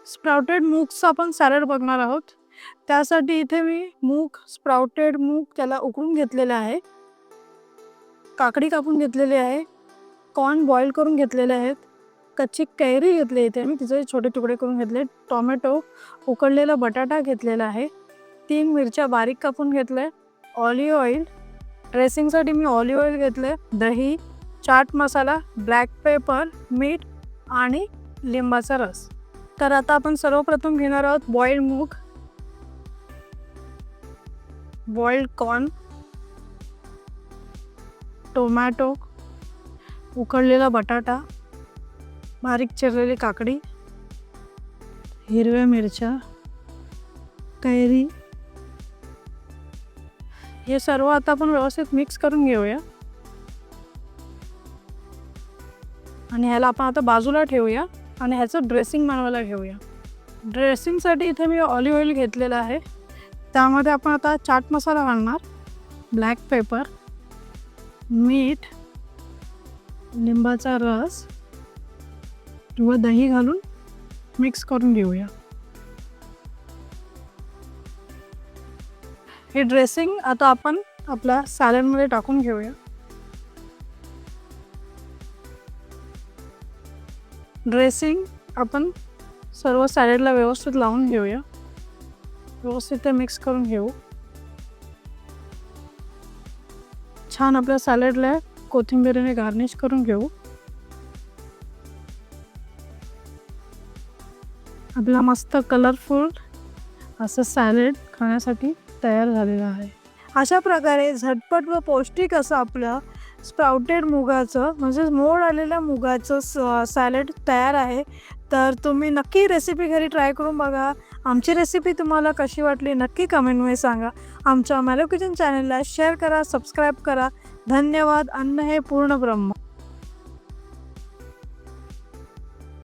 Sprouted मूगचं आपण salad बघणार आहोत. त्यासाठी इथे मी स्प्राउटेड मूग त्याला उकळून घेतलेले आहे, काकडी कापून घेतलेली आहे, कॉर्न बॉईल करून घेतलेले आहेत, कच्ची कैरी घेतली इथे मी, तिचे छोटे तुकडे करून घेतले, टोमॅटो, उकडलेला बटाटा घेतलेला आहे, 3 मिरच्या बारीक कापून घेतल्या, ऑलिव्ह ऑइल, ड्रेसिंगसाठी मी ऑलिव्ह ऑइल घेतले, दही, चाट मसाला, ब्लॅक पेपर, मीठ आणि लिंबाचा रस. तर आता आपण सर्वप्रथम घेणार आहोत बॉइल्ड मूग, बॉइल्ड कॉर्न, टोमॅटो, उकडलेला बटाटा, बारीक चिरलेली काकडी, हिरव्या मिरच्या, कैरी, हे सर्व आता आपण व्यवस्थित मिक्स करून घेऊया आणि ह्याला आपण आता बाजूला ठेवूया आणि ह्याचं ड्रेसिंग बनवायला घेऊया. ड्रेसिंगसाठी इथे मी ऑलिव्ह ऑइल घेतलेलं आहे, त्यामध्ये आपण आता चाट मसाला घालणार, ब्लॅक पेपर, मीठ, लिंबाचा रस किंवा दही घालून मिक्स करून घेऊया. हे ड्रेसिंग आता आपण आपल्या सॅलडमध्ये टाकून घेऊया. ड्रेसिंग आपण सर्व सॅलडला व्यवस्थित लावून घेऊया, व्यवस्थित ते मिक्स करून घेऊ. छान आपल्या सॅलडला कोथिंबीरीने गार्निश करून घेऊ. आपला मस्त कलरफुल असं सॅलड खाण्यासाठी तयार झालेलं आहे. अशा प्रकारे झटपट व पौष्टिक असं आपलं स्प्राउटेड मुगाचं म्हणजे मोड आलेल्या मुगाचं सॅलड तयार आहे. तर तुम्ही नक्की रेसिपी घरी ट्राय करून बघा. आमची रेसिपी तुम्हाला कशी वाटली नक्की कमेंटमध्ये सांगा. आमच्या मॅलो किचन चॅनलला शेअर करा, सबस्क्राईब करा. धन्यवाद. अन्न हे पूर्ण ब्रह्म.